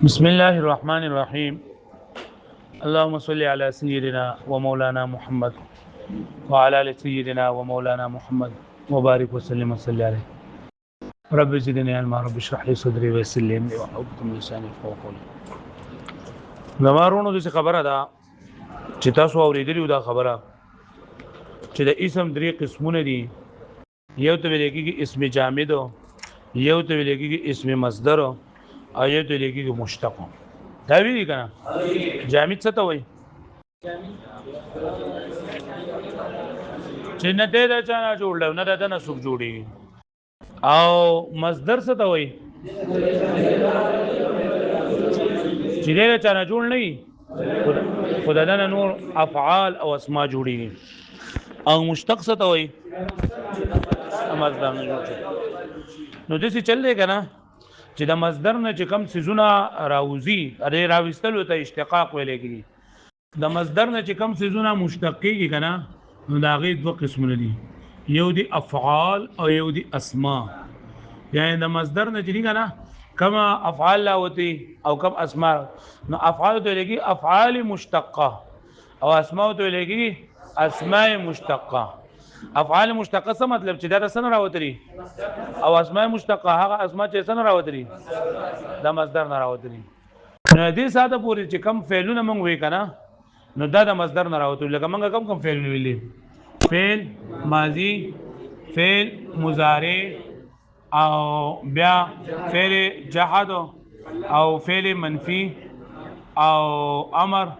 بسم الله الرحمن الرحيم اللهم صل على سيدنا ومولانا محمد وعلى ال سيدنا ومولانا محمد وبارك وسلم وصل عليه رب زدني علما رب اشرح لي صدري ويسر لي امري واحلل عقدة من لساني يفقهوا قولي نوارونو د خبره ده چې تاسو اوریدلی دا خبره چې د اسم درې قسمونه دي یو ته ویل کېږي اسم جامد یو ته ویل کېږي اسم مصدر او یو ته ویل کېږي مشتق دا ویل کنه جامد څه ته وایي چې نه دې دا چانه جوړل نه دا نه سوق جوړي او مصدر څه ته وایي چې دې چانه جوړ نه خدای دنه نور افعال او اسماء جوړي او مشتق څه ته وایي مصدر نه جوړ نو دې څه چل دی کنه چې د مصدر نه چې کم سيزونه راوزي اره راوستلو ته اشتقاق ویل کېږي د مصدر نه چې کم سيزونه مشتق کېږي کنه نو دا غي دوه قسمونه دي یو دي افعال او یو دي اسماء یعنی د مصدر نه چې کنه کما افعال لاوتی او کم اسماء نو افعال ته لګي افعال مشتقه او اسماء ته لګي اسماء مشتقه افعال مشتقه څه مطلب چې دا سن راوتري او اسماء مشتقه هغه اسماء چې سن راوتري دا مصدر نه راوتري نو دې ساده پوری چې کم فعلونه مونږ وې کنه نو دا د مصدر نه راوتري لکه مونږ کم فعلونه ویلي فعل ماضی فعل مضارع او بیا فعل جحد او فعل منفی او امر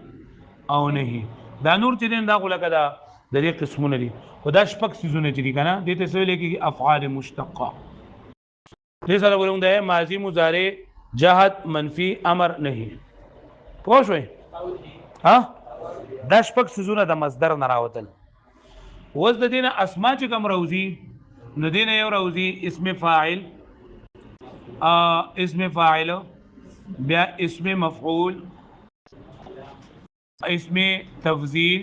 او نهي دا نور چې دا غلګه دا د دې قسمونه دي خدا شپږ سيزونه چې دي کنه دې ته څه لیکي افعال مشتقه دې سره ولوم ده ماضی مضارع جهد منفی امر نهي پوه شئ ها دا شپږ سيزونه د مصدر نه راوتل وز د دینه اسماء چې کوم راوځي نو دینه یو راوځي اسم فاعل اسم فاعل بیا اسم مفعول اسم تفضیل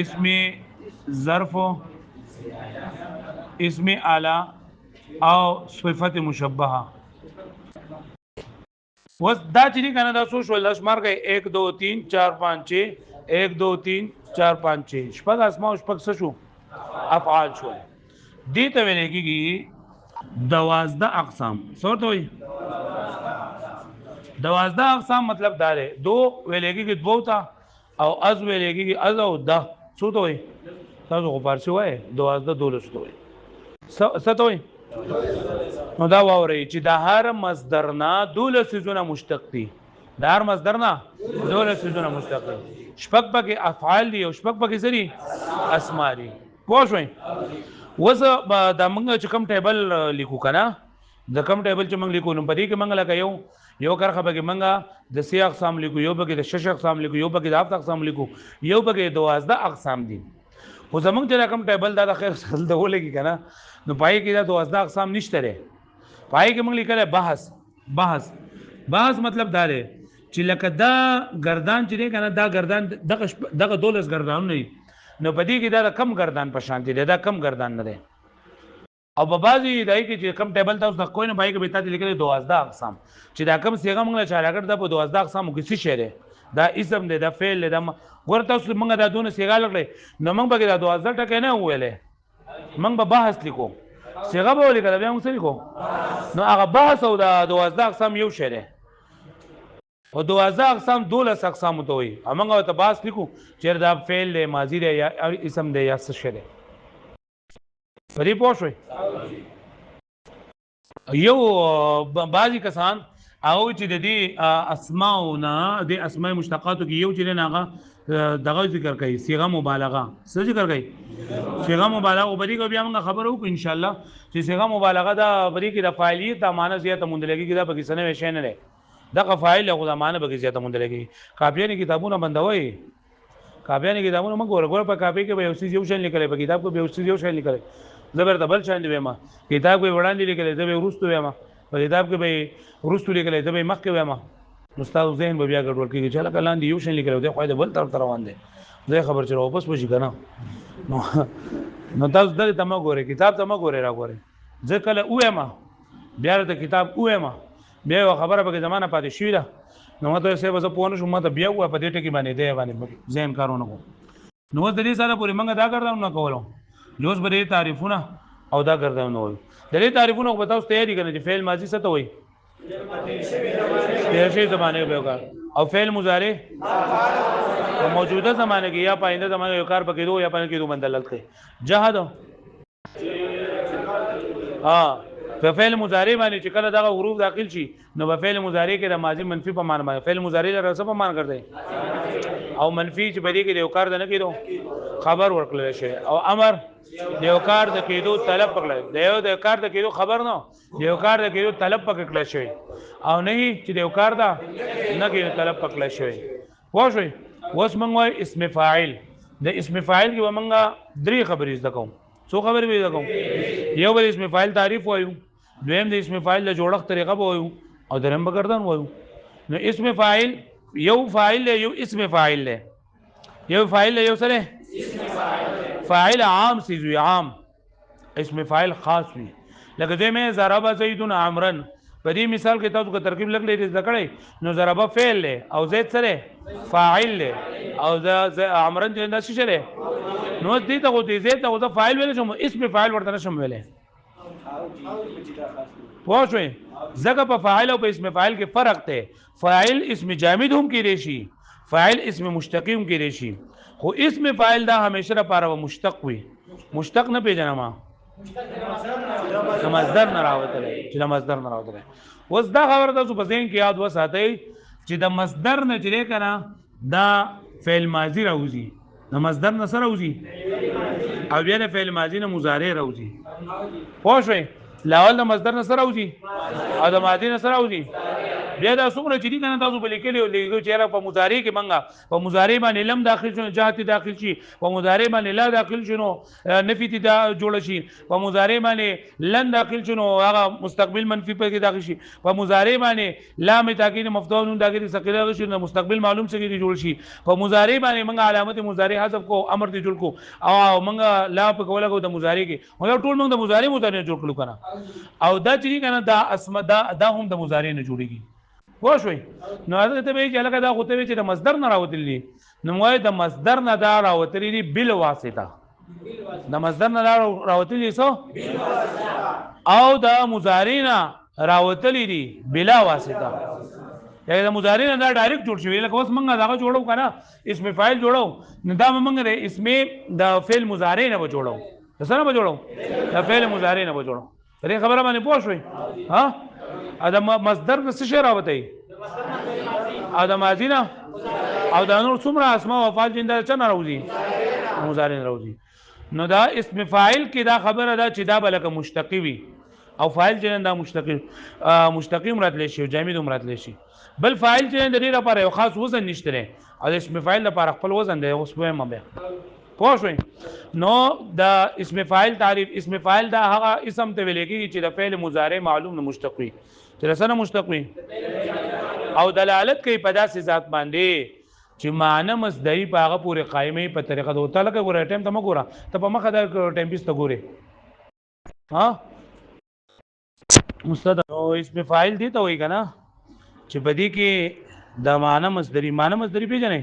اسم ظرف اسم اعلی او صفت مشبهه وس دا چې کنه دا سو شول لاس مار گئے 1 2 3 4 5 6 1 2 3 4 5 6 شپږ اسماء او شپږ څه شو افعال شو دې ته ویل کېږي 12 اقسام څه ته وي 12 اقسام مطلب دا دی دو ویل کېږي دوه تا او از ویل کېږي از او د څه ته وي تاسو خو فارسی وای 12 دولس ته وي څه ته وي نو دا ووري چې د هر مصدر نه دولس سيزونه مشتق دي د هر مصدر نه دولس سيزونه مشتق دي شپږ پکې افعال دي او شپږ پکې سری اسماء دي پوه شئ وز د موږ چې کوم ټیبل لیکو کنه د کوم ټیبل چې موږ لیکو نو په دې کې موږ لکه یو کرخه به موږ د 3 اقسام لیکو یو به د 6 اقسام لیکو یو به د 7 اقسام لیکو یو به د 12 اقسام دي خو زمونږ چې کوم ټیبل دا د خیر خل د ولګي کنه نو پای کې دا 12 اقسام نشته لري پای کې موږ لیکل بحث مطلب دا دی چې لکه دا گردان چې دی کنه دا گردان دغه دولس گردان نه نو په دې کې دا کم گردان په شان دي دا کم گردان نه دی او په بازي دای کې چې کم ټیبل تاسو د کوی نه پای کې به تاسو لیکل 12 اقسام چې دا کم سیغه موږ له چاراګر د په 12 اقسام کې څه شی دی دا اسم دی دا فعل دی دا ورته تاسو موږ دا دونه سیغه لګړي نو موږ به دا 12 ټکه نه ویلې موږ به بحث لیکو سیغه به لیکل بیا موږ څه لیکو نو هغه بحث او دا 12 اقسام یو شی دی او 12 اقسام 12 اقسام ته وي موږ ته بحث لیکو چې دا فعل دی ماضی دی یا اسم دی یا څه شی دی پرې پوه شئ یو بعضی کسان او چې د دې اسماءونه د اسماء مشتقاتو کې یو چې نه هغه دغه ذکر کوي صيغه مبالغه څه ذکر کوي صيغه مبالغه وبدي کو بیا موږ خبرو کو ان شاء الله چې صيغه مبالغه دا بری کې د فاعلیت د معنی زیاته مونږ لګي دا به کیسه نه شي نه ده دغه فاعل له معنی به زیاته مونږ لګي کاپیانه کتابونه بندوي کاپیانه کتابونه موږ ورغور په کاپی کې به یو شی لیکل په کتاب کې به یو شی لیکل زبر دبل شان دی ما کتاب کې وړاندې لیکل دی به ورستو ما په کتاب کې به ورستو لیکل دی به مخ کې ما استاد ذهن به بیا ګډوډ کیږي چې لکه لاندې یو شی لیکل دی خو د بل طرف روان دی زه خبر چې واپس وشي کنه نو تاسو دلته تم ګوره کتاب تم ګوره را ګوره ځکه له اوه ما بیا د کتاب اوه ما بیا یو خبره به زمانہ پاتې شوې ده نو ماته سه به زه پوه نه شوم ماته بیا وه په دې ټکي باندې دی باندې ذهن کارونه کوم نو اوس د دې سره پورې موږ دا ګرځاو نه کولو اوس به دې تعریفونه او دا ګرځاو نه وایو د دې تعریفونه خو به تاسو تیاری کړئ چې فعل ماضي څه ته وایي تیر شوي زمانه کې یو کار او فعل مضارع په موجوده زمانه کې یا په آینده زمانه کې یو کار پکې دو یا په کې دو مندلت کوي جهاد په فعل مضارع باندې چې کله دغه حروف داخل شي نو په فعل مضارع کې د ماضي منفي په معنی باندې فعل مضارع لپاره څه په معنی ګرځي او منفي چې په دې کې د یو کار د نه کېدو خبر ورکړل شي او امر د یو کار د کېدو طلب پکړل د یو د کار د کېدو خبر نه د یو کار د کېدو طلب پکړل شي او نه چې د یو کار دا نه کېدو طلب پکړل شي پوه شئ اوس موږ وایو اسم فاعل د اسم فاعل کې موږ درې خبرې زده کوم څو خبرې به زده کوم یو بل اسم فاعل تعریف وایو دویم د اسم فاعل د جوړښت طریقه به وایو او دریم به ګردان وایو نو اسم فاعل یو فاعل له یو اسم فاعل له یو فاعل له یو سره فاعل عام سیز وی عام اسم فاعل خاص وی لکه دې مې ضرب زید عمرا په دې مثال کې تاسو کو ترکیب لګ لري ذکرې نو ضرب فعل له او زید سره فاعل له او عمرا چې دا څه له نو دې ته غو دې زید ته غو فاعل ویل شم اسم فاعل ورته نشم ویلې پوه شئ ځکه په فاعل او په اسم فاعل کې فرق دی فاعل اسم جامد هم کېدی شي فاعل اسم مشتق هم کېدی شي خو اسم فاعل دا همیشه لپاره مشتق وي مشتق نه پیژنم د مصدر نه راوتلی چې د مصدر نه راوتلی اوس دا خبره تاسو په ذهن کې یاد وساتئ چې د مصدر نه چې دی که نه دا فعل ماضي راوځي د مصدر نه څه راوځي او بیا د فعل ماضي نه مضارع راوځي پوه شئ لاول د مصدر نه څه راوځي او د ماضي نه څه راوځي بیا دا څومره چې دي که نه تاسو به لیکلي لیکو چې یاره په مضارع کې منګه په مضارع باندې لم داخل شي نو جهت داخل شي په مضارع باندې لا داخل شي نو نفي تی جوړ شي په مضارع باندې لن داخل شي نو هغه مستقبل منفي پکې داخل شي په مضارع باندې لام تاکید مفتوح نون داخل ثقيله شي نو مستقبل معلوم څه کې جوړ شي په مضارع باندې منګه علامت مضارع حذف کو امر دی جوړ کو او منګه لا په کوله کو د مضارع کې هغه ټول منګه د مضارع جوړ کړو کنه او دا چې کنه دا اسم دا هم د مضارع نه جوړيږي پوه شئ نو حضرت به چې لکه دا غوته چې د مصدر نه راوتلی نو وای د مصدر نه دا راوتلی دی بل واسطه د مصدر نه راوتلی سو او د مضارع نه راوتلی دی بلا واسطه یا د مضارع نه دا ډایرکټ جوړ شوی لکه اوس موږ دا جوړو کنه اسم فاعل جوړو نو دا موږ د اسم د فعل مضارع نه جوړو د څه نه جوړو د فعل مضارع نه جوړو دې خبره باندې پوه شئ ها ادم مصدر څه شی راوتی ادم ماضی نه او دا نور څومره اسماء او افعال جنده چا نه راوځي مضارع نه راوځي نو دا اسم فاعل کې دا خبره ده چې دا بلکه مشتقي وي او فاعل جنده مشتقي مراد لشي او جامد مراد لشي بل فاعل جنده لري لپاره یو خاص وزن نشته او اسم فاعل لپاره خپل وزن دی اوس به مبه پوه شئ نو د اسم فاعل تعریف اسم فاعل دا هغه اسم ته ویل کېږي چې د فعل مضارع معلوم نه مشتق وي چې رسنه مشتق وي او دلالت کوي په داسې ذات باندې چې معنی مصدری په هغه پورې قائمه په طریقه د وته لکه ګوره ټیم ته مګوره ته په مخه د ټیم پیس ته ګوره ها مستد نو اسم فاعل دی ته وایي کنه چې بدی کې د معنی مصدری پیژنې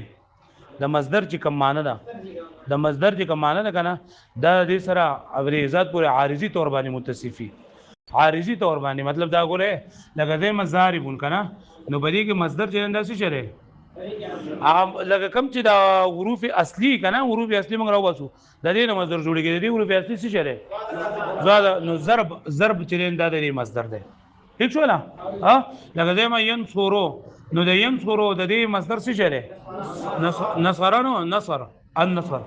د مصدر چې کوم معنی ده د مصدر چې کوم معنی ده کنه دا د سره ابریزات پورې عارضی تور باندې متصفي عارضی تور باندې مطلب دا ګوره لکه د مضاربون کنه نو بدی کې مصدر چې انداسي شره هغه لکه کم چې دا حروف اصلي کنه حروف اصلي موږ راوځو د دې نه مصدر جوړیږي د دې حروف اصلي څه شره زاد نو ضرب چې دا د مصدر ده ٹھیک شو لا ها لکه د ما ينصرو نو د ينصرو د دې مصدر څه شره نصرانو نصر النصر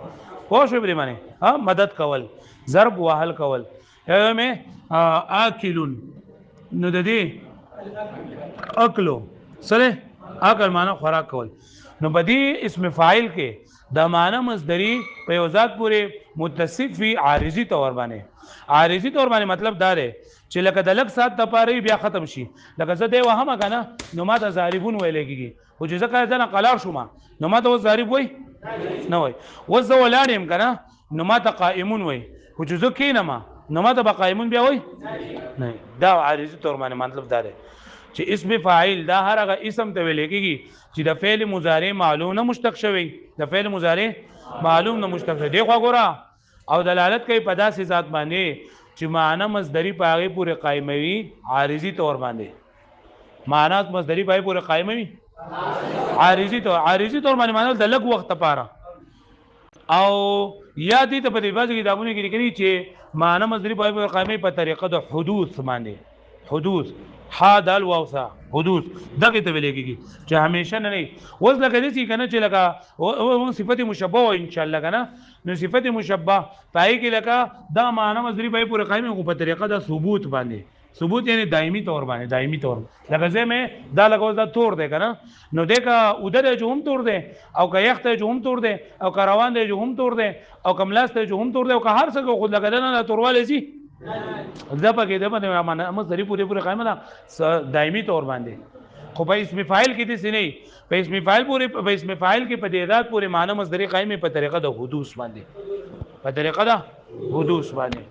خو شو به معنی ها مدد کول ضرب وهل کول مې اکلون نو د دې اکلو سره اکل معنی خوراک کول نو بدی اسم فاعل کې د معنی مصدری په یو ذات پورې متصف وی عارضی تور باندې مطلب دا دی چې لکه د لک سات د پاره بیا ختم شي لکه زه دی وهمه کنه نو ما ته زاربون ویل کېږي او چې ځکه ځنه قلار شوم نو ما ته زارب وای نه وای وز ولاړم کنه نو ما ته قائمون وای او چې زه کینم نو ما ته قائمون بیا وای نه دا عارضی تور باندې مطلب دا دی چې اسم فاعل دا هر هغه اسم ته ویل کېږي چې د فعل مضارع معلوم نه مشتق شوی د فعل مضارع معلوم نه مشتق شوی دی خو ګوره او دلالت کوي په داسې ذات باندې چې معنی مصدری په هغه پورې قائموي عارضی طور باندې معنی مصدری په هغه پورې قائموي عارضی طور باندې معنی د لږ وخت لپاره او یا دې ته په دې بعض کتابونو کې لیکلي چې معنی مصدری په هغه پورې قائموي په طریقه د حدوث باندې حدوث ها دال واوسا حدوث دغه ته ویل کېږي چې همیشه نه اوس لکه دې کنه چې لکه صفت مشبہ ان شاء الله کنه نو صفت مشبہ پای کې لکه دا معنی مصدری په پورې قائم په طریقه د ثبوت باندې ثبوت یعنی دایمي طور باندې دایمي طور لکه زه مې دا لګاو دا تور دی کنه نو دغه ودره جو هم تور دی او که یخته جو هم تور دی او که روان دی جو هم تور دی او کملاسته جو هم تور دی او که هر څه خود لګدنه تورواله شي دا پکې د معنی مصدری پورې قائم ده دایمي طور باندې خو په اسم فاعل کې دې نه په اسم فاعل پورې په اسم فاعل کې په تعداد پورې معنی مصدری قائم په طریقه د حدوث باندې په طریقه د حدوث باندې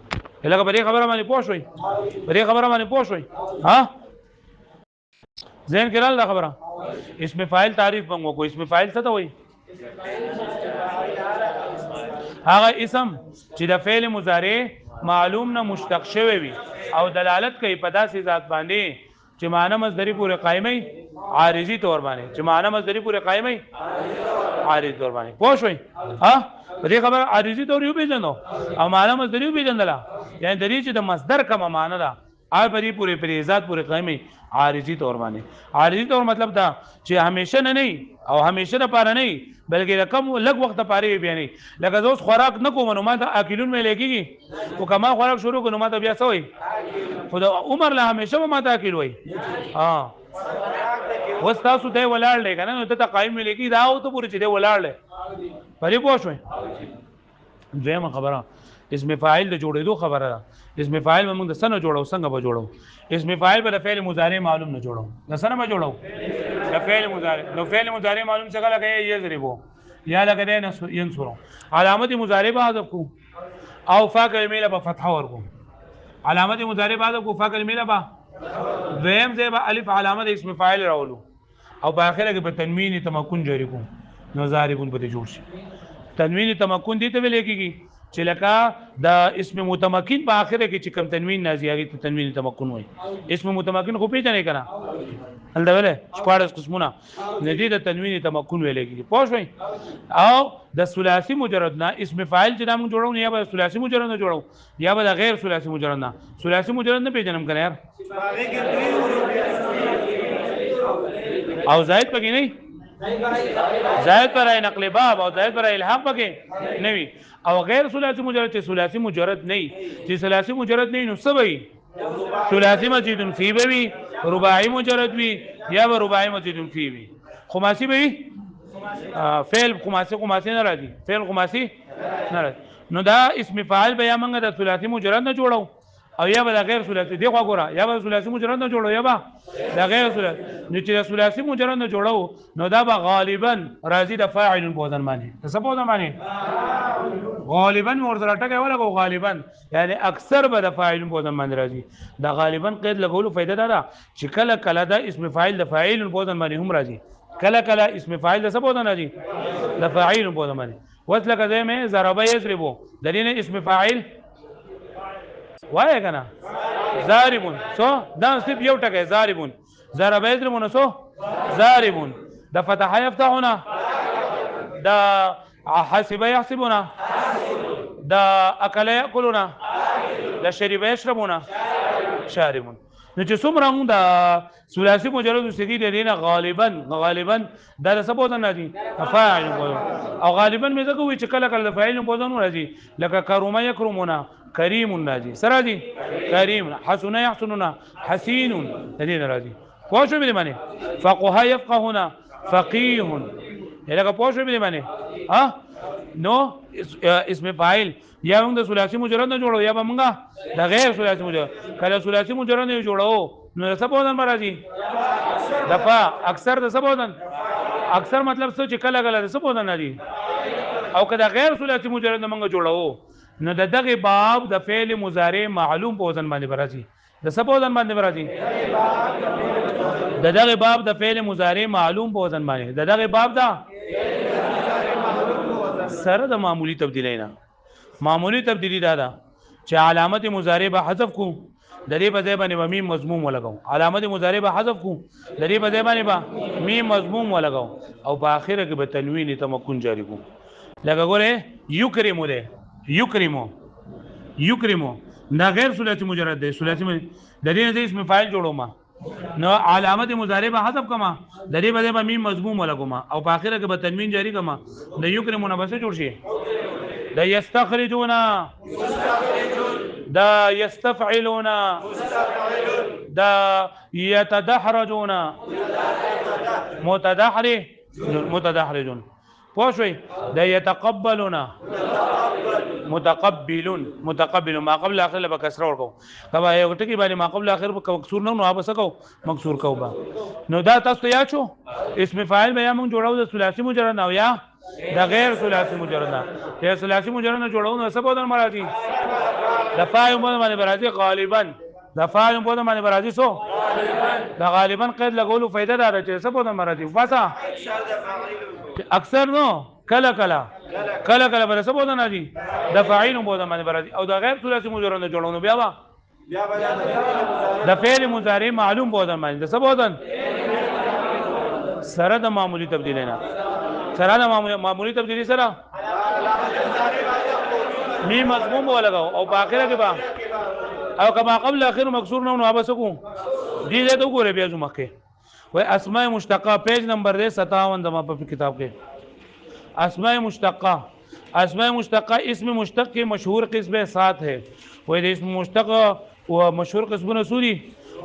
لکه په دې خبره باندې پوه شوي ها ذهن کې راځي خبره اسم فاعل تعریف موږ کو اسم فاعل څه ته وایي هغه اسم چې د فعل مضارع معلوم نه مشتق شوی وي او دلالت کوي په داسې ذات باندې چې معنی مصدری پورې قائمي عارضی طور باندې چې معنی مصدری پورې قائمي عارضی طور باندې پوه شوي ها په دې خبره عارضی طور یو پیژنو او معنی مصدری یو پیژندله یعنی د دې چې د مصدر کومه معنی ده آی پرې پورې ذات پورې قائمي عارضی طور باندې عارضی طور مطلب دا چې همیشه نه او همیشه لپاره نه بلکې رقم لږ وخت لپاره بیا نه لکه زوس خوراک نه کوم نو ما ته اکلون مې لګيږي او کما خوراک شروع کوم نو ما ته بیا سوې خدا عمر له همیشه ما ته اکل وای ها وستاسو دی ولاړ لګا نه ته قائم مې لګي دا او ته پورې چې دی ولاړ لې پرې پوه شوې دویمه خبره اسم فاعل د جوړېدو خبره ده اسم فاعل موږ د سنه جوړو څنګه به جوړو اسم فاعل به د فعل مضارع معلوم نه جوړو د سنه به جوړو د فعل مضارع نو فعل مضارع معلوم څنګه لګي یضربو یا لګي ينصرو علامت مضارع به حذف کو او فا کلمه له فتحه ورکو علامت مضارع به حذف کو فا کلمه له دویم ځای به الف علامت اسم فاعل راولو او په اخره کې په تنوین تمکن جاری کو نو ضاربون به جوړ شي تنوین تمکن دي ته ویل کېږي چې لکه د اسم متمکن په اخره کې چې کم تنوین نازیږي ته تنوین تمکن وایي اسم متمکن خو پیژنې کنه هلته ویل شپږ قسمونه ندی د تنوین تمکن ویل کېږي پوه شئ او د ثلاثي مجرد نه اسم فاعل چې موږ جوړو یا به ثلاثي مجرد نه جوړو یا به غیر ثلاثي مجرد نه ثلاثي مجرد نه پیژنم کنه یار او زائد پکې نه زائد پر نقل باب او زائد پر الحاق پکې نه وي او غیر ثلاثي مجرد چې ثلاثي مجرد نه چې ثلاثي مجرد نه نو سبي ثلاثي مزید فی وي رباعي مجرد وي یا به رباعي مزید فی وي خماسي وي فعل خماسي نه راځي فعل خماسي نه راځي نو دا اسم فاعل به یا موږ د ثلاثي مجرد نه جوړو او یا به غیر ثلاثي دی خو ګوره یا به ثلاثي مجرد نه جوړو یا به د غیر ثلاثي نو چې ثلاثي مجرد نه جوړو نو دا به غالبا راځي د فاعل په ځان باندې څه په ځان باندې غالبا ورته ټکه ولا غالبا یعنی اکثر به د فاعل په ځان باندې راځي دا غالبا قید لګولو فائدہ دا ده چې کله کله دا اسم فاعل د فاعل په ځان باندې هم راځي کله کله اسم فاعل د څه په ځان راځي د فاعل په ځان باندې وصله کده مې ضربه یضربو دلیل اسم فاعل وای کنه ضاربون سو دا صرف یو ټکی ضاربون ضرب یضربون سو ضاربون د فتح یفتحون د حسب یحسبون د اکل یاکلون د شرب یشربون شاربون نو چې څومره موږ د ثلاثي مجرد صيغې دینه غالبا دا څه بوزن راځي فاعل او غالبا مې ځکه وی چې کله کله فاعل بوزن راځي لکه کرومه یکرمونه کریم راځي سره راځي کریم حسن يحسنون حسين دې راځي پوه شو مې معنی فقه يفقهون فقيه لکه پوه شو مې معنی ها نو اسم فاعل یا موږ د ثلاثي مجرد نه جوړو یا به موږ د غیر ثلاثي مجرد کله ثلاثي مجرد نه جوړو نو څه په ځان راځي دفع اکثر د څه په ځان اکثر مطلب څه چې کله کله د څه په ځان راځي او کله غیر ثلاثي مجرد نه موږ جوړو نو د دغه باب د فعل مضارع معلوم په ځان باندې راځي د څه په ځان باندې راځي د دغه باب د فعل مضارع معلوم په وزن باندې د دغه باب دا سره د معمولی تبدیلی نه معمولی تبدیلی دا ده چې علامت مضارع به حذف کو د دې په ځای باندې میم مضموم ولګو علامت مضارع به حذف کو د دې په ځای باندې میم مضموم ولګو او په اخره کې به تنوین تمکن جاری کو لکه ګوره یکرمو ده یکرمو دا غیر ثلاثی مجرد ده ثلاثی د دې نه اسم فاعل جوړوما نو علامت مضارع به حذف کما د دې په ځای باندې میم مضموم ولګوما او په اخره کې به تنوین جاری کما د یکرمو نه بس جوړ شي دا یستخرجون دا یستفعلون دا یتدحرجون متدحرجون پوښوي دا یتقبلون متقبلون ما قبل اخر له کسره ورکو کبا یو ټکی باندې ما قبل اخر په مکسور نه واپس کو مکسور کو با نو دا تاسو یا چو اسم فاعل به موږ جوړاو د ثلاثی مجرد نو یا دا غیر ثلاثی مجرد نه یا ثلاثی مجرد نه جوړاو نو څه په دن مرادي د فاعل په باندې مرادي غالبا د فاعل په باندې مرادي سو دا غالبا قید لګولو فائدہ دار چې څه په دن مرادي واسه اکثر نو کله بل څه په دن راځي د فاعل په باندې مرادي او د غیر ثلاثی مجرد نه جوړاو بیا د فعل مضارع معلوم په باندې د څه په دن سره د معمولی تبدیلی نه سره د معمولی تبدیلی سره می مضموم ولګاو او په اخره کې با او کما قبل اخر مکسور نه واپس کو دې ته وګوره بیا زما کې وای اسماء مشتقه پیج نمبر 57 دما په کتاب کې اسماء مشتقه اسم مشتق کے مشہور قسم 7 ہے وای اسم مشتق او مشهور قسمونه سوري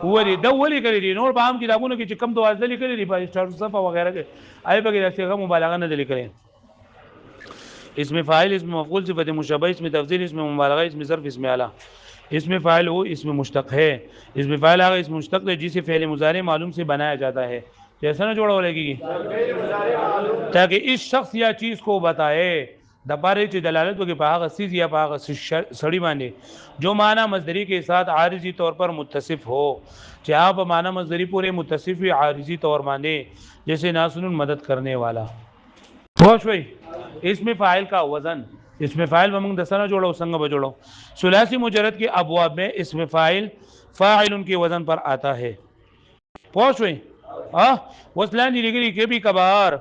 وری د ولی کړی دي نور به هم کتابونو کې چې کم دوازده لیکلي دي په اشتراط صفه وغیرہ کې آی په کې دغه مبالغه نه لیکلي اسم فاعل اسم مفعول صفت مشبہ اسم تفضیل اسم مبالغہ اسم ظرف اسم اعلی اسم فاعل وہ اسم مشتق ہے اسم فاعل آگا اسم مشتق ہے جسے فعل مضارع معلوم سے بنایا جاتا ہے جیسا نہ جوڑا لگے گی تاکہ اس شخص یا چیز کو بتائے دپارے چی دلالت وکي په هغه سیز یا په هغه سړی باندې جو معنی مصدری کے ساتھ عارضی طور پر متصف ہو چاہے په معنی مصدری پورے متصف وي عارضی طور باندې جیسے ناسن مدد کرنے والا پوښوي اسم فاعل کا وزن اسم فاعل موږ د سره جوړو څنګه به جوړو ثلاثی مجرد کے ابواب میں اسم فاعل ان کے وزن پر آتا ہے پوښوي وصلان دي لګري کې بھی کبار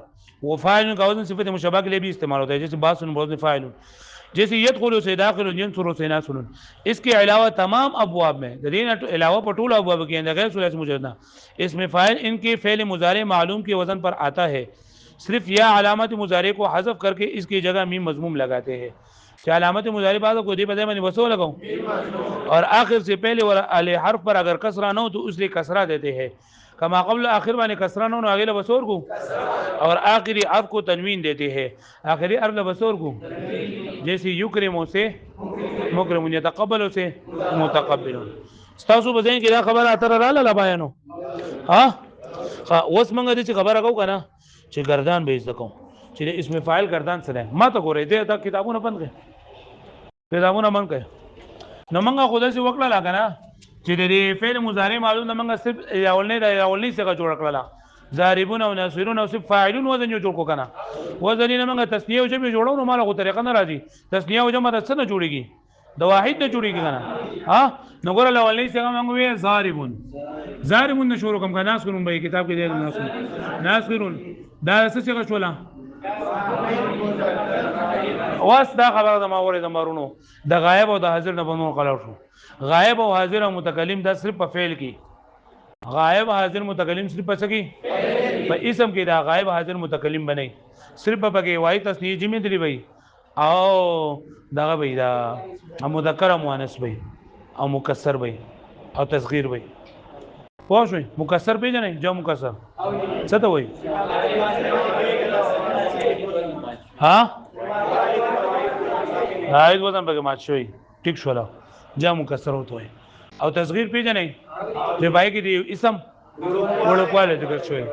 وہ فاعل کا وزن صفت مشابہ کے لیے بھی استعمال ہوتا ہے جیسے باس وزن فاعل جیسے يدخل سے داخل ينصر سے ناصر اس کے علاوہ تمام ابواب میں دین علاوہ پٹول ابواب کے اندر غیر ثلاثی مجرد اسم فاعل ان کے فعل مضارع معلوم کے وزن پر آتا ہے صرف یا علامت مضارع کو حذف کر کے اس کی جگہ میم مضموم لگاتے ہیں کہ علامت مضارع بعد کو دی بدے میں وسو لگاؤں اور آخر سے پہلے والے حرف پر اگر کسرہ نہ ہو تو اس لیے کسرہ دیتے ہیں کما قبل آخر بانے کسرہ نہ ہو اگلے بسور کو اور آخری حرف کو تنوین دیتے ہیں آخری حرف بسور کو جیسے یکرمو سے مکرمون یتقبلو سے متقبلون استاسو بزین کی دا خبر اتر رالا لبایانو وس منگا دی چی خبر اگو کنا چی گردان بیز دکو چی اسم فاعل گردان سره ما تا گو رہی دے تا کتابون بند گئے نو منگا خدا سی وکلا لگا چې د فعل مضارع معلوم د منګه صرف اولنی څخه جوړ کړل ضاربون او ناصرون او صرف فاعلون وزن جوړ کو کنه وزن نه منګه تسنیه او جمع جوړو نو مالغه طریقه نه راځي تسنیه او جمع سره نه جوړیږي د واحد نه جوړیږي کنه نو ګور اولنی څخه منګه وی ضاربون نه شروع کوم کنه ناصرون به کتاب کې دی ناصرون دا څه څه شولا واس دا خبره د ماورې د مارونو د غایب او د حاضر نه بنو قلار شو غائب او حاضر او متکلم دا صرف په فعل کې غائب حاضر متکلم صرف په څه کې په اسم کې دا غائب حاضر متکلم بنئ صرف په کې وای تسنیه جمع دی وای او دغه وای دا مذکر او مؤنث وای او مکسر وای او تصغیر وای پوه مکسر پیژنئ جو مکسر څه ته وای حائد وزن پکې مات شوی ټیک شولا جا مکسر ہوتا ہے او تصغیر پیژنئ چې پای کې دی اسم وړوکواله ذکر شوی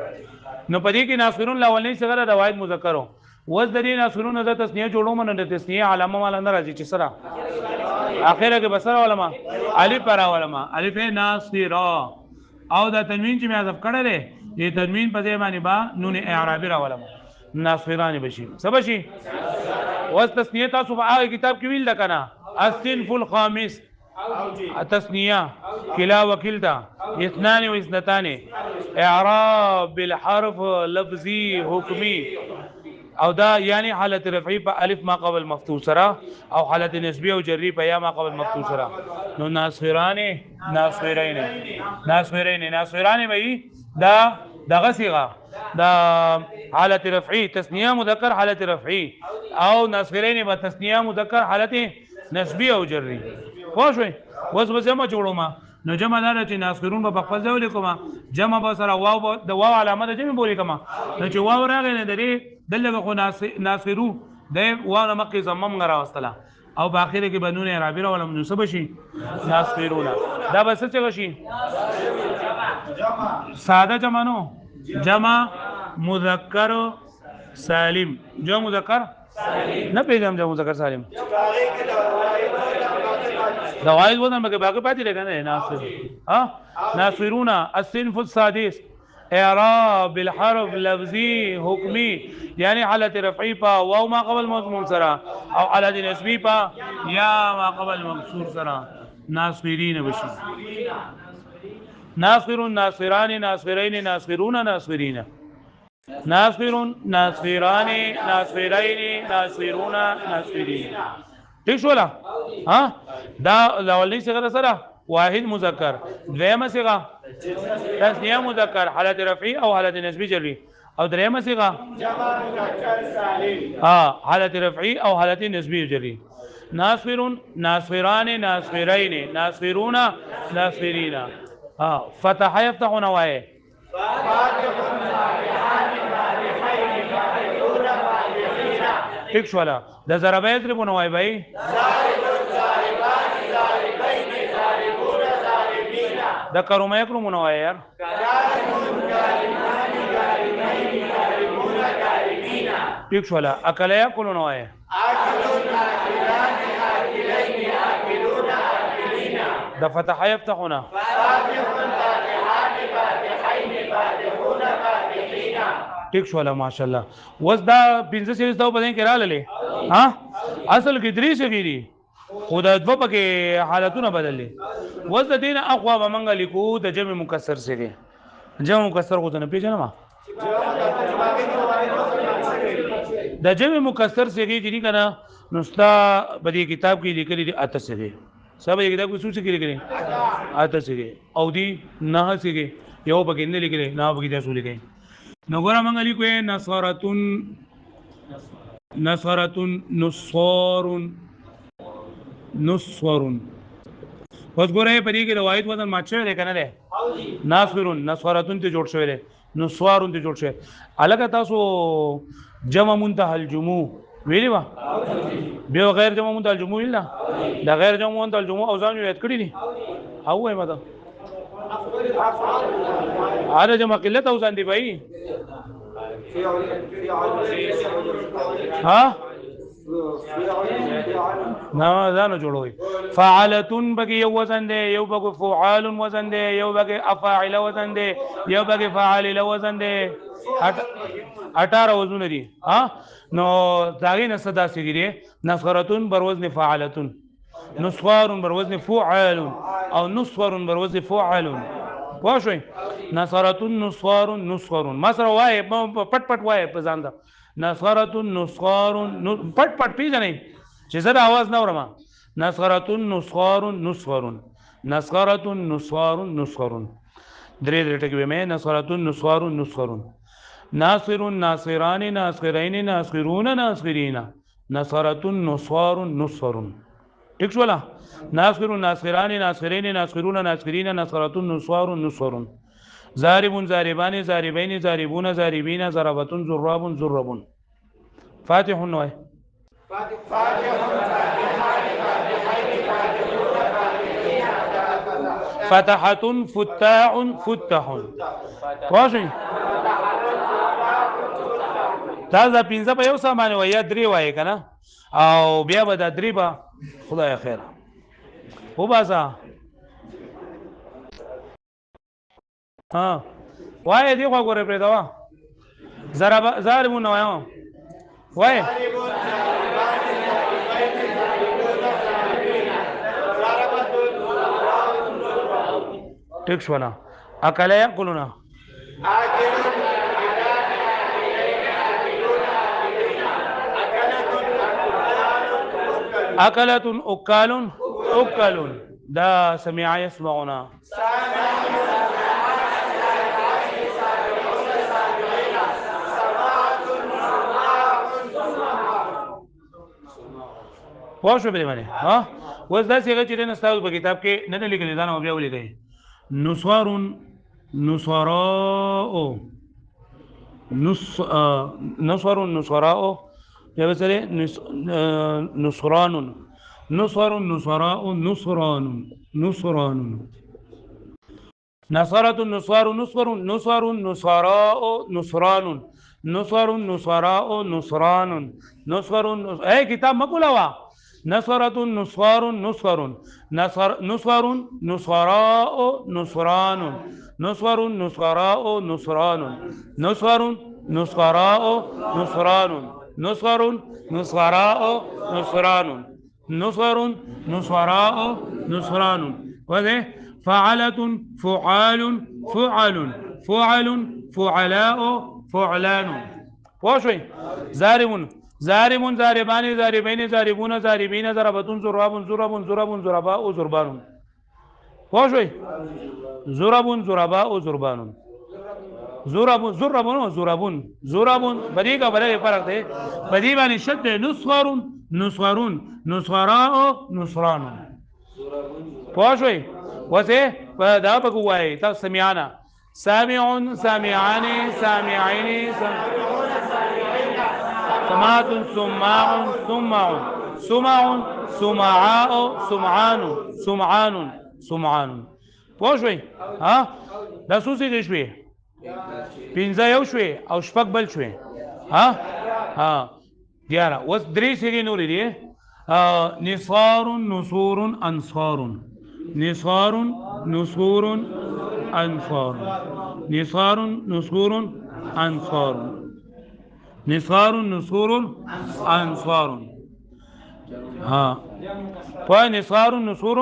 نو پدې کې ناصرون لاولنی څنګه د روایت مذکر وز د دې ناصرون د تسنیه جوړو من د تسنیه علامه والا نه راځي چې سره اخره کې بسره علماء الف پر علماء الف ناصرا او دا تنوین چې مې حذف کړی دی دې تنوین په ځای باندې با نون اعرابي راولم ناصران بشي څه بشي واس تسنیه تاسو په هغه کتاب کې ویل ده کنه الصنف الخامس التسنیه کلا وکلتا اثنان و اثنتان اعراب بالحرف لفظي حکمی او دا یعنی حالت رفعی په الف ما قبل مفتوح سره او حالت نسبی او جری په یا ما قبل مفتوح سره نو ناصران ناصران به دا دغه صيغه دا حالت رفعی تسنیه مذکر حالت رفعی او ناصرین به تسنیه مذکر حالت نسبی او جری خو شوي وس جمع جوړو ما نو جمع دار چې ناصرون په خپل ځای لیکم جمع به سره واو د واو علامه د جمع بولی کما نو چې واو راغی نه درې دلته خو ناصرو د واو نه مکه زمم غرا واستلا او باخره کې بنون عربی را ولم نسب شي ناصرون دا بس څه شي ساده جمع نو جمع مذکر سالم جو مذکر نه پیغام جو مذکر سالم دوائز وزن بگه باقی پاتی لے گا ناصر ناصرون الصنف السادس اعراب بالحرف لفظی حکمی یعنی حالت رفعی پا واو ما قبل مضموم سرا او حالت نسبی پا یا ما قبل مکسور سرا ناصرین بشی ناصرون ناصران ناصرین ناصرون ناصرین ناصرون ناصران ناصرین ناصرون ناصرین ٹھیک شولا ها دا اولنی صيغه سره واحد مذکر دویمه صيغه تسنیه مذکر حالت رفعی او حالت نسبی جری او دریمه صيغه جمع مذکر سالم حالت رفعی او حالت نسبی جری ناصر ناصران ناصرین ناصرون ناصرین فتح يفتح نواه ٹھیک شولا د ضربه یضرب نوای بای د کرومه یکرم نوای یار ٹھیک شولا اکل یاکل نوای د فتح یفتحنا ټیک شولا ماشاءالله وس دا 15 سیریز دا په دې کې را للې اصل کې درې سګيري خدا دو پکې حالتونه بدلې وس د دین اقوا به منګ لیکو د جمع مکسر سره جمع مکسر کو ته نه پیژنم د جمع مکسر سره چې کنه نوستا په دې کتاب کې لیکلي دي اته سره سبا دې کتاب کې څه کې لیکلي اته سره او دی نه سره یو پکې نه لیکلي نه پکې تاسو لیکلي نګورا منګ لیکو نصارتون نصارتون نصارون نصارون اوس ګوره په دې کې روایت وزن ماچو دی کنه ده ناصرون نصارتون ته جوړ شوی دی نصارون ته جوړ شوی الګا تاسو جمع منتهى الجموع ویلی وا بیا غیر جمع منتهى الجموع ویل دا غیر جمع منتهى الجموع اوزان یو یاد کړی دي او وای ماته هغه جمع قلت اوزان دی بھائی ها نه ځانو جوړوي فعالتون بګي یو وزن دی یو بګي فعال وزن دی یو بګي افاعل وزن دی یو بګي فاعل وزن دی 18 وزن دي ها نو داغه نصدا سګيري نصرتون بر وزن فاعلتون نصوار بر وزن فعال او نصور بر وزن فعال واښوي نصرتون نصوار نصور ما سره وای پټ پټ وای په ځان دا نصرتون نصوار پټ پټ پیژنې چې زړه आवाज نه ورما نصرتون نصوار نصور نصرتون نصوار نصور درې درې ټکی مې نصرتون نصوار نصور ناصر ناصران ناصرین ناصرون ناصرین نصرتون نصوار نصور ٹھیک شو لا ناصر ناصران ناصرین ناصرون ناصرین نصرتون نصوار نصور زارب زاربان زاربین زاربون زاربین ضربتون ضراب ضربون فاتح نوای فتحة فتاع فتح واښي دا پنځه په یو سامان وای یا درې وای کنه او بیا به دا درې به خدای خیر وباسا ها وای دی خو ګوره پرې دا ضرب ظالمون وایو وای ټیک شولا اکل یاکلونا اکلت اکال اکل دا سمع يسمعنا پوښو به باندې ها اوس دا څنګه چې نه ستاسو په کتاب کې نه لیکل دا نو بیا ولیکئ نصوار نصراء نصر نصراء یا مثلا نصران نصر نصراء نصران نصران نصرة نصار نصر نصر نصراء نصران نصر نصراء نصران نصر اے کتاب مقولوا نصرة نصار نصر نصر نصراء نصران نصر نصراء نصران نصر نصراء نصران نصر نصراء نصران نصر نصراء نصران وذي فعلة فعال فعل فعل فعلاء فعلان وشوي زارم زارم زاربان زاربين زاربون زاربين زربتون زراب زرب زرب زرباء زربان وشوي زرب زرباء زربان زرب زربون زربون زربون بدی کا بڑا فرق ہے بدی باندې شد نصغر نصغرون نصغراء نصران پوښوي وته دا بګوای تاسو سمعانا سامعون سامعان سامعين سماعات سماع سماع سماع سمعاء سمعان سمعان سمعان پوښوي ها دا سوسي دي شوي پنځه یو شوي او شپږ بل شوي ها 11 اوس درې سری نور دي نصار نصور انصار نصار نصور انصار نصار نصور انصار نصار نصور انصار ها ونصار نصور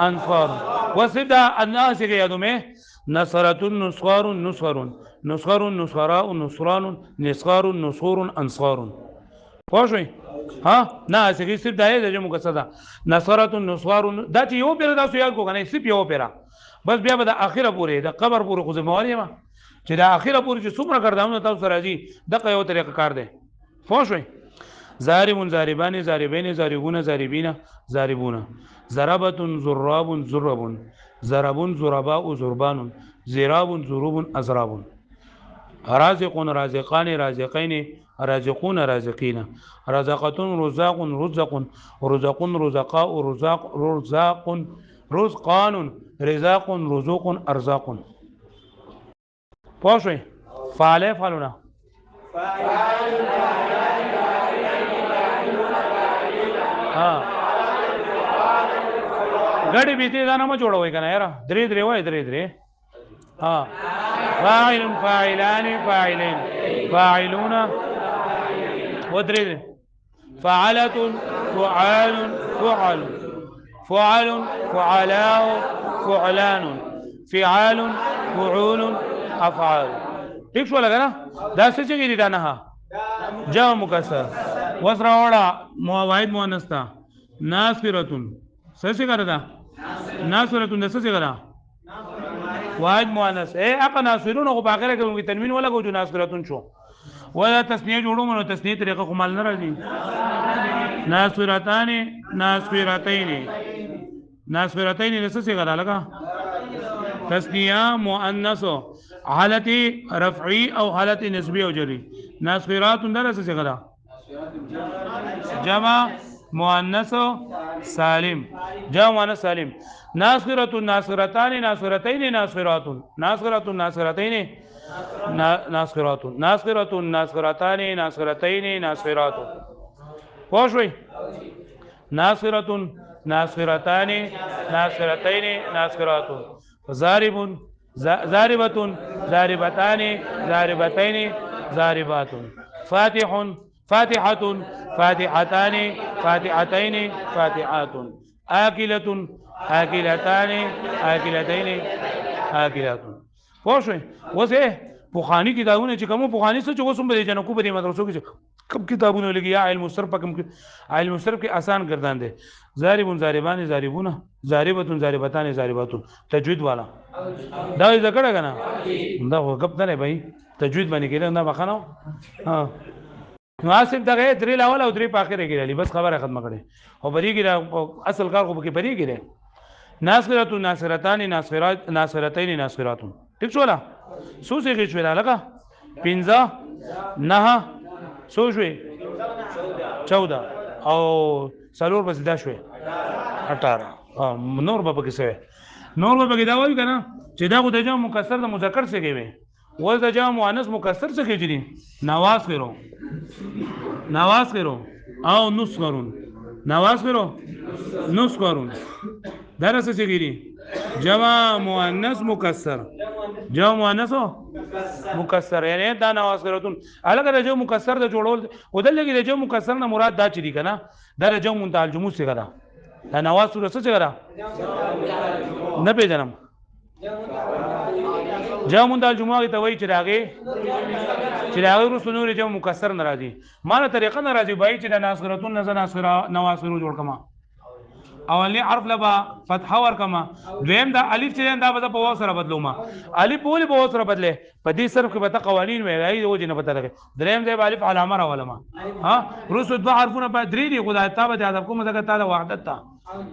انصار وسدا الناس يدمه نصرة نصار نصر نصر نصراء نصران نصار نصور انصار پوښوي ها نه چې صرف دای د جمع کسدا نصرة نصار دا چې یو پیر تاسو یاد کو کنه صرف یو پیر بس بیا به د اخره پورې د قبر پورې خو زمواري ما چې د اخره پورې چې څومره کړداونه تاسو راځي دغه یو طریقه کار دی پوښوي زارب زاربان زاربين زاربون زاربين زاربون زربة زراب زرب زرب زرباء زربان زراب زروب ازراب رازق رازقان رازقين رازقون رازقين رزقة رزاق رزق رزق رزقاء رزاق رزاق رزقان رزاق رزوق ارزاق پوښوي فعل فعلنا غړي بیتي دا نه ما جوړوي کنه یاره درې درې وای درې درې فاعل فاعلان فاعلين فاعلون ودري فعلة فعال فعل فعل فعلاء فعلان فعال فعول افعال ٹھیک شو لگا نا دا څه چې دا نه جمع مکسر وسره وړه واحد مؤنث تا ناصرتون څه کړه دا ناصرتون د څه کړه واحد مؤنث اے اقا ناصرون خو باخره کې تنوین ولا کو ناصرتون شو ولا تسنیه جوړو مونږ تسنیه طریقه کومال نه راځي ناصرتان ناصرتين ناصرتين د څه کړه لگا تسنیه مؤنث حالت رفعی او حالت نسبی او جری ناصرات اندر څه کړه جمع مؤنث سالم جمع مؤنث سالم ناصرة ناصرتان ناصرتين ناصرات ناصرة ناصرتين ناصرات ناصرة ناصرتان ناصرتين ناصرات پوښوي ناصرة ناصرتان ناصرتين ناصرات زارب زاربة زاربتان زاربتين زاربات فاتح فاتحة فاتحتان فاتحتين فاتحات آكلة آكلتان آكلتين آكلات پوه شئ اوس پوخانی کتابونه چې کوم پوخانی څه چې اوس هم به جنکو په مدرسو کې کم کتابونه لګي یا علم الصرف علم الصرف کې آسان ګردان دي زاربون زاربان زاربونه زاربتون زاربتان زارباتون تجوید والا دا ذکر کنه دا غب نه بھائی تجوید باندې کېده دا بخنو ها مناسب دغه درې لاول او درې په اخر کې لري بس خبره ختمه کړي او بری کې اصل کار خو کې بری کې ناصرۃ ناصرتان ناصرات ناصرتین ناصراتون ٹھیک شو لا سو څه کې شو لکه 15 9 سو شوي 14 او څلور بس دا شوي 18 نور به کې څه نور به کې دا وایي کنه چې دا خو د جمع مکسر د مذکر څخه کوي و د جمع مؤنث مکسر څخه کېږي نواصغرو او نصغرون نواصغرو نصغرون درس څه کېږي جمع مؤنث مکسر جمع مؤنث مکسر یعنی دا نواصغرتون الګ د جمع مکسر د جوړول ودلګي د جمع مکسر نه مراد دا چي دي کنه دا جمع منتهى الجموع څخه ده دا نواصغرو څه څخه ده نه پیژنم جمع منتهى الجموع ته وایي چې راغی رسونو جمع مکسر ناراضي مانه طریقه ناراضي وایي چې د ناصغرتون نواصغرو جوړ کما اولی حرف لبا فتحه ور کما دویم دا الف چې دا په واو سره بدلوما الف په واو سره بدله په دې صرف کې به قوانین وي راځي او جن پته لګي دریم ځای الف علامه راولما ها رسو دوه حرفونه په درې دي خدای تابع د ادب کوم دغه تعالی وحدت تا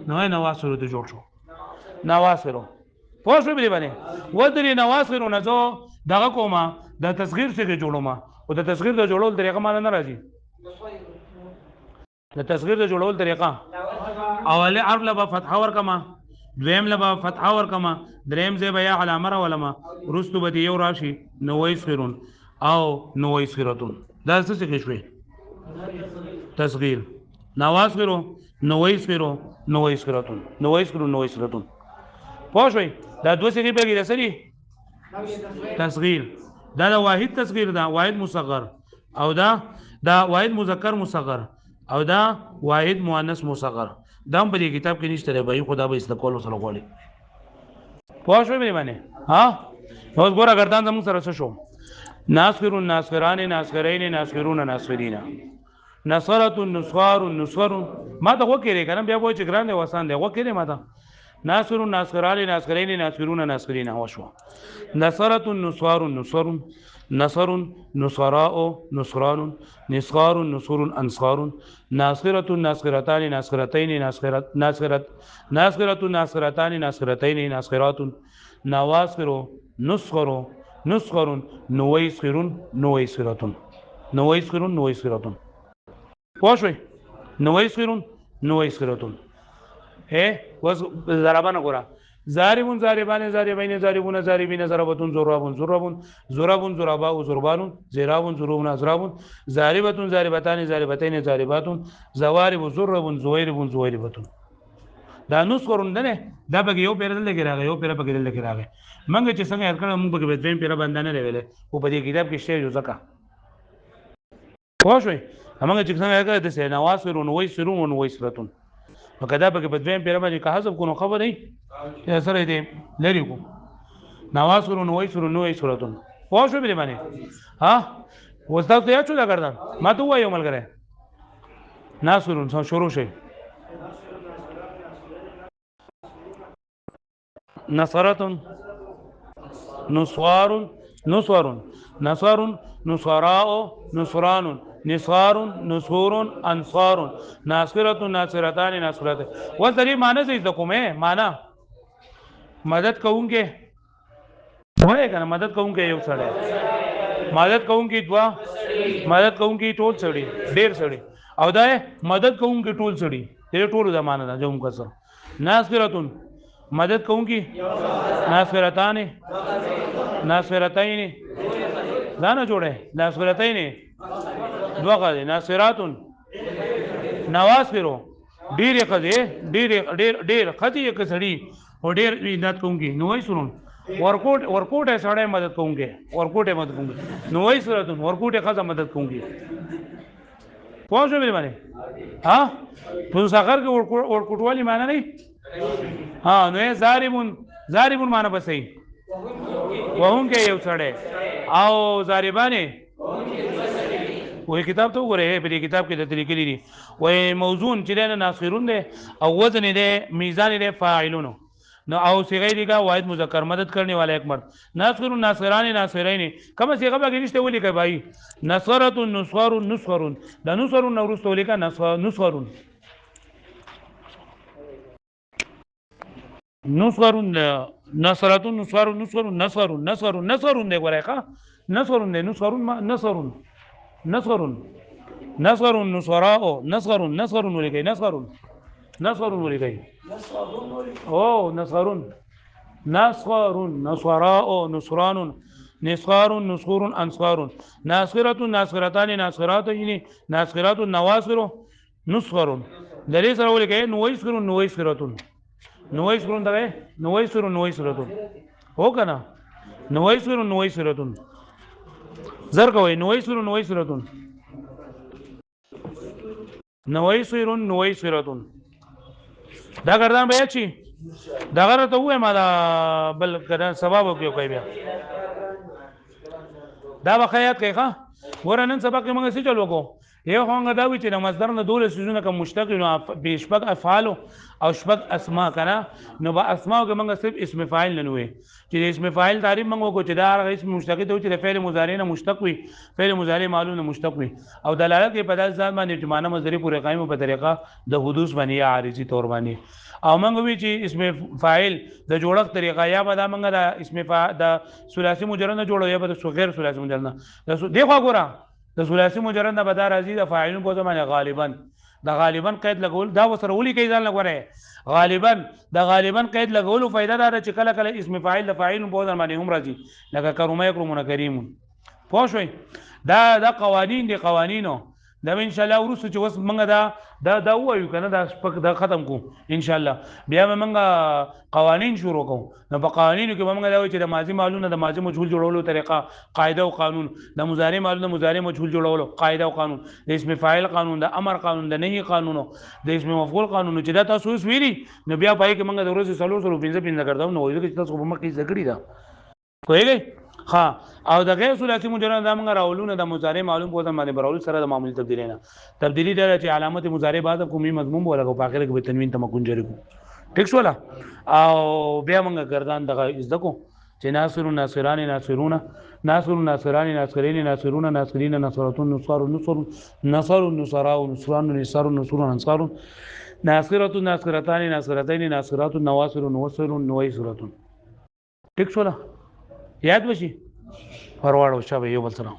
نو نواصغرو ته جوړ شو نواصغرو پوه شو به باندې ودري نواصغرو نه زو دغه کومه د تصغیر څخه جوړوما او د تصغیر د جوړول طریقه مان نه راځي د تصغیر د جوړول طریقه اوله حرف لبا فتحه ور کما دویم لبا فتحه ور کما دریم ځای بیا علامه را ولما رستو به یو راشي نوې صغرون او نوې صغرتون دا څه څه شوي تصغیر نواصغرو نوې صغرو نوې صغرتون نوې صغرو نوې صغرتون پوه شئ دا دوه څه به کې رسېږي تصغیر دا د واحد تصغیر دا واحد مصغر او دا واحد مذکر مصغر او دا واحد مؤنث مصغر دا په دې کتاب کې نشته دی به خدا به اسله کول سره غوړي پوه شو به باندې ها اوس ګوره ګردان زموږ سره څه شو ناصغر ناصغران ناصغرین ناصغرون ناصغرین نصرۃ نصغار نصغر ما ته وکړي کنه بیا وای چې ګران دی وسان دی وکړي ما ته ناصر ناصغران ناصغرین ناصغرون ناصغرین هو شو نصرۃ نصغار نصغر نصر نصراء نصران نصغار نصور انصار ناصرة ناصرتان ناصرتين ناصرت ناصرة ناصرتان ناصرتين ناصرات نواصر نصغر نصغر نويصغر نويصغرة نويصغر نويصغرة پوښوي نويصغر نويصغرة وز ضربانه ګورا زاربون زاربان زاربین زاربون زاربین زربتون زرابون زرابون زرابون زرابا زربانون زرابون زروبون زرابون زاربتون زاربتان زاربتین زارباتون زوارب زربون زویربون زویربتون دا نصغرون نه دا به یو پیر دل کې راغی یو پیر په کې دل کې راغی منګه چې څنګه هر کله موږ په دویم پیر باندې نه لویل او په دې کتاب کې شی جو زکه خوښوي همغه چې څنګه هغه د نواصرون ويسرون ويسرتون وکدا په دویم پیر باندې که حذف کو خبر نه چې سره دې لري کو نواصرون ويسرون ويسرتون خوښوي به باندې ها وستاسو ته چا کړل ما ته وایو ملګری ناصرون څو شروع شي نصرة نصوار نصور نصر نصراء نصران نصار نصور انصار ناصرة ناصرتان ناصرتان وذری معنی زې کومه معنی مدد کوونکې وای کنه مدد کوونکې یو سړی مدد کوونکې دوا مدد کوونکې ټول سړی ډیر سړی او دا مدد کوونکې ټول سړی دې ټول زمانه ده جو مکسر ناصرة مدد کوونکی ناصرتان ناصرتین دا نه جوړه ناصرتین دوه غاړي ناصراتن نواصرو ډیر خدي ډیر خدي یک سړي او ډیر امداد کوونکی نوې سنون ورکوټه سړی مدد کوونکی ورکوټه مدد کوونکی نو وای صورتون ورکوټه خزه مدد کوونکی پوه شو مې باندې ها په ساغر کې ورکوټوالی معنی نه ها نو زاربون معنی بسې وهونکې یو سړی او زاربانه وې کتاب ته وګوره په دې کتاب کې د لیکلي دي وې موزون چې نه ناصرون دي او وزن دي میزان دي فاعلون نو او صيغه دي کا واحد مذکر مدد کرنے والا ایک مرد ناصر ناصران ناصرین کوم صيغه به نشته ولي کوي بھائی نصرت نصر نصر د نصر نورست ولي کا نصر نصر نصر نصرت نصر نصر نصر نصر نصر دي ګورای ښا نصر دي نصر نصر نصر نصر نصراء نصر نصر ولي کوي نصر نصر ولي کوي او نصرون نصرون نصراء نصران نصار نصور انصار ناصرة ناصرتان ناصرات ناصرات نواصر نصر درې سره ولي کوي نويسر نويسرتون نويسرون دا نويسر نويسرتون هو کنه نويسر نويسرتون زر کوي نويسر نويسرتون نويسر نويسرتون دا ګردان بیا چی دا غره ته وای ما دا بل کړه سبب وکيو کوي بیا دا بخیات کوي ښا ورنن سبق موږ څه چلو کو یو څنګه دا وی چې د مصدر نه دوله سيزونه کوم مشتق نو بشپق افعال او شپق اسماء کړه نو با اسماء کې موږ صرف اسم فاعل نه وي چې اسم فاعل تعریف موږ کو چې دا اسم مشتق ته چې فعل مضارع نه مشتق وي فعل مضارع معلوم نه مشتق وي او دلالت کې په داس ځان باندې جمانه مصدر پورې قائم په طریقه د حدوث باندې عارضی طور باندې او موږ وی چې اسم فاعل د جوړښت طریقه یا به دا موږ د اسم فاعل د ثلاثي مجرد نه جوړو یا به د غیر ثلاثي مجرد نه دیخوا ګورم د ثلاثي مجرد نه بدار راځي د فاعلون په زمانه غالبا د غالبا قید لګول دا وسره ولي کوي ځان لګوره غالبا د غالبا قید لګول فائدہ دار چې کله کله اسم فاعل د فاعلون په زمانه هم راځي لکه کرومه یکرمون کریم پوه شئ دا قوانین دي قوانینو دا ان شاء الله ورسره چې وس منګه دا وایو کنه دا شپک دا ختم کو ان شاء الله بیا منګه قوانین شروع کوو نو په قوانینو کې منګه دا وایي چې د ماضی معلومه د ماضی مجهول جوړولو طریقه قاعده او قانون د مضارع معلومه د مضارع مجهول جوړولو قاعده او قانون د اسم فاعل قانون د امر قانون د نهي قانون د اسم مفعول قانون چې دا تاسو ویلي نو بیا پای کې منګه د ورځې 315 کړو نو وایي چې تاسو په مکه ذکرې دا کویږي ها او د غیر ثلاثي مجرد د موږ راولونه د مضارع معلوم کوته باندې براول سره د معمول تبدیلی نه تبدیلی دا چې علامت مضارع بعد کومي مضمون ولا په اخر کې به تنوین تمکن جری کو ټیک شو لا او بیا موږ ګردان دغه زده کو چې ناصر ناصران ناصرون ناصر ناصران ناصرین ناصرون ناصرین ناصرتون نصار نصر نصر نصراء نصران نصار نصرون انصار ناصرة ناصرتان ناصرتين ناصرات نواصر نوصر نويسرتون ټیک شو لا یاد وشي فارواړو شابه یو بل سره